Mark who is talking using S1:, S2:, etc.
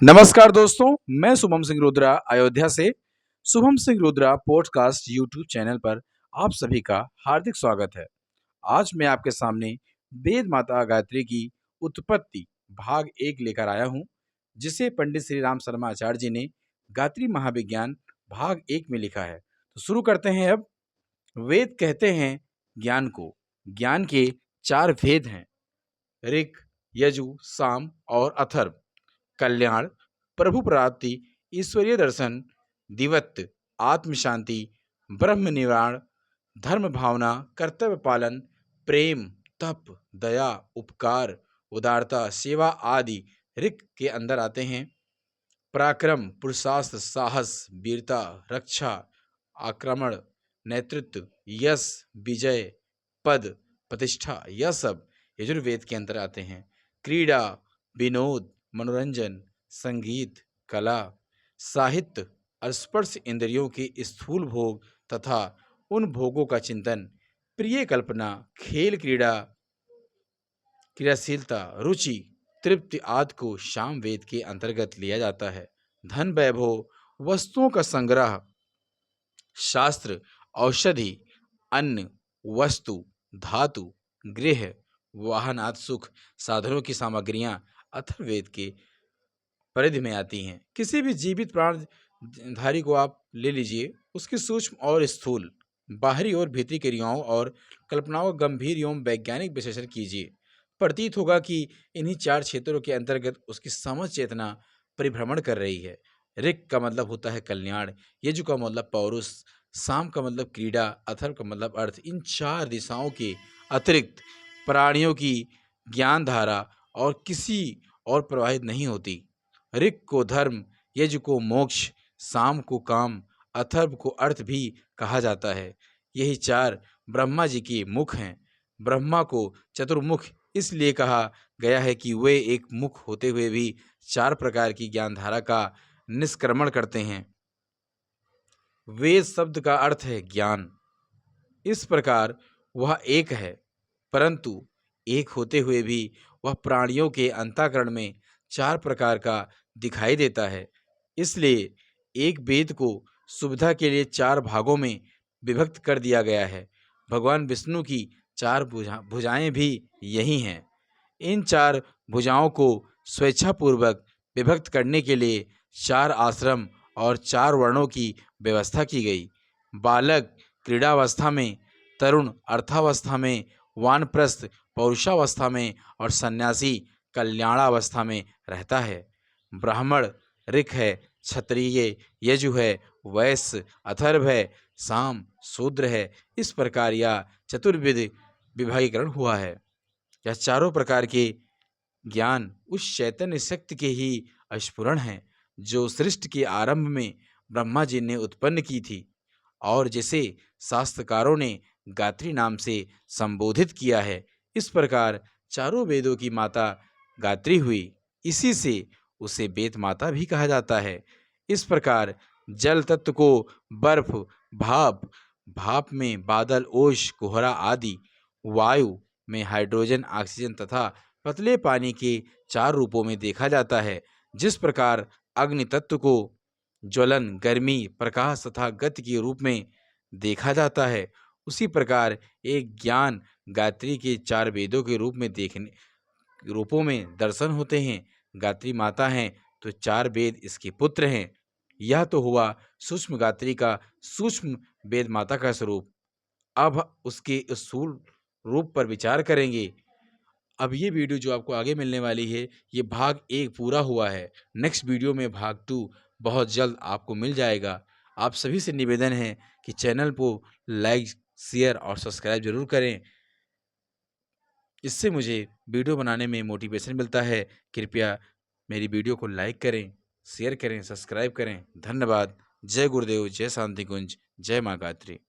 S1: नमस्कार दोस्तों, मैं शुभम सिंह रुद्रा अयोध्या से। Shubham Singh Rudra podcast YouTube channel पर आप सभी का हार्दिक स्वागत है। आज मैं आपके सामने वेद माता गायत्री की उत्पत्ति भाग 1 लेकर आया हूं, जिसे पंडित श्री राम शर्मा आचार्य जी ने गायत्री महाविज्ञान भाग 1 में लिखा है। तो शुरू करते हैं अब। वेद कहते हैं ज्ञान को। ज्ञान के 4 भेद हैं: ऋक, यजु, साम और अथर्व। कल्याण, प्रभु प्राप्ति, ईश्वरीय दर्शन, दिवत्त, आत्म शांति, ब्रह्म निवारण, धर्म भावना, कर्तव्य पालन, प्रेम, तप, दया, उपकार, उदारता, सेवा आदि ऋक के अंदर आते हैं। पराक्रम, पुरुषार्थ, साहस, वीरता, रक्षा, आक्रमण, नेतृत्व, यश, विजय, पद, प्रतिष्ठा, यह सब यजुर्वेद के अंदर आते हैं। क्रीड़ा, विनोद, मनोरंजन, संगीत, कला, साहित्य, स्पर्श इंद्रियों के स्थूल भोग तथा उन भोगों का चिंतन, प्रिय कल्पना, खेल, क्रियाशीलता, रुचि, तृप्ति आदि को साम वेद के अंतर्गत लिया जाता है। धन, वैभव, वस्तुओं का संग्रह, शास्त्र, औषधि, अन्न, वस्तु, धातु, गृह, वाहन आदि सुख साधनों की सामग्रियां अथर्ववेद के परिधि में आती हैं। किसी भी जीवित प्राणधारी को आप ले लीजिए, उसकी सूक्ष्म और स्थूल, बाहरी और भीतरी क्रियाओं और कल्पनाओं का गंभीर एवं वैज्ञानिक विश्लेषण कीजिए। प्रतीत होगा कि इन्हीं 4 क्षेत्रों के अंतर्गत उसकी समझ चेतना परिभ्रमण कर रही है। ऋक का मतलब होता है कल्याण, यजु का मतलब पौरुष, साम का मतलब क्रीड़ा, अथर्व का मतलब अर्थ। इन 4 दिशाओं के अतिरिक्त प्राणियों की ज्ञान धारा और किसी और प्रवाहित नहीं होती। ऋक को धर्म, यजु को मोक्ष, साम को काम, अथर्व को अर्थ भी कहा जाता है। यही 4 ब्रह्मा जी के मुख हैं। ब्रह्मा को चतुर्मुख इसलिए कहा गया है कि वे एक मुख होते हुए भी 4 प्रकार की ज्ञानधारा का निष्क्रमण करते हैं। वेद शब्द का अर्थ है ज्ञान। इस प्रकार वह एक है, परंतु एक होते हुए भी वह प्राणियों के अंतःकरण में 4 प्रकार का दिखाई देता है। इसलिए एक वेद को सुविधा के लिए 4 भागों में विभक्त कर दिया गया है। भगवान विष्णु की 4 भुजाएं भी यही हैं। इन 4 भुजाओं को स्वेच्छापूर्वक विभक्त करने के लिए 4 आश्रम और 4 वर्णों की व्यवस्था की गई। बालक क्रीड़ावस्था में, तरुण अर्थावस्था में, वानप्रस्थ पौरुषावस्था में और सन्यासी कल्याणावस्था में रहता है। ब्राह्मण ऋक है, क्षत्रिय यजु है, वैश्य अथर्व है, साम शूद्र है। इस प्रकार यह चतुर्विध विभागीकरण हुआ है। यह चारों प्रकार के ज्ञान उस चैतन्य शक्ति के ही स्फुरण हैं जो सृष्टि के आरंभ में ब्रह्मा जी ने उत्पन्न की थी और जिसे शास्त्रकारों ने गायत्री नाम से संबोधित किया है। इस प्रकार चारों वेदों की माता गायत्री हुई। इसी से उसे वेद माता भी कहा जाता है। इस प्रकार जल तत्व को बर्फ, भाप, भाप में बादल, ओश, कोहरा आदि, वायु में हाइड्रोजन, ऑक्सीजन तथा पतले पानी के 4 रूपों में देखा जाता है। जिस प्रकार अग्नि तत्व को ज्वलन, गर्मी, प्रकाश तथा गति के रूप में देखा जाता है, उसी प्रकार एक ज्ञान गायत्री के 4 वेदों के रूपों में दर्शन होते हैं। गायत्री माता हैं तो 4 वेद इसके पुत्र हैं। यह तो हुआ सूक्ष्म गायत्री का सूक्ष्म वेद माता का स्वरूप। अब उसके स्थूल रूप पर विचार करेंगे। अब ये वीडियो जो आपको आगे मिलने वाली है, ये भाग 1 पूरा हुआ है। नेक्स्ट वीडियो में भाग 2 बहुत जल्द आपको मिल जाएगा। आप सभी से निवेदन है कि चैनल को लाइक, शेयर और सब्सक्राइब जरूर करें। इससे मुझे वीडियो बनाने में मोटिवेशन मिलता है। कृपया मेरी वीडियो को लाइक करें, शेयर करें, सब्सक्राइब करें। धन्यवाद। जय गुरुदेव, जय शांति कुंज, जय माँ गायत्री।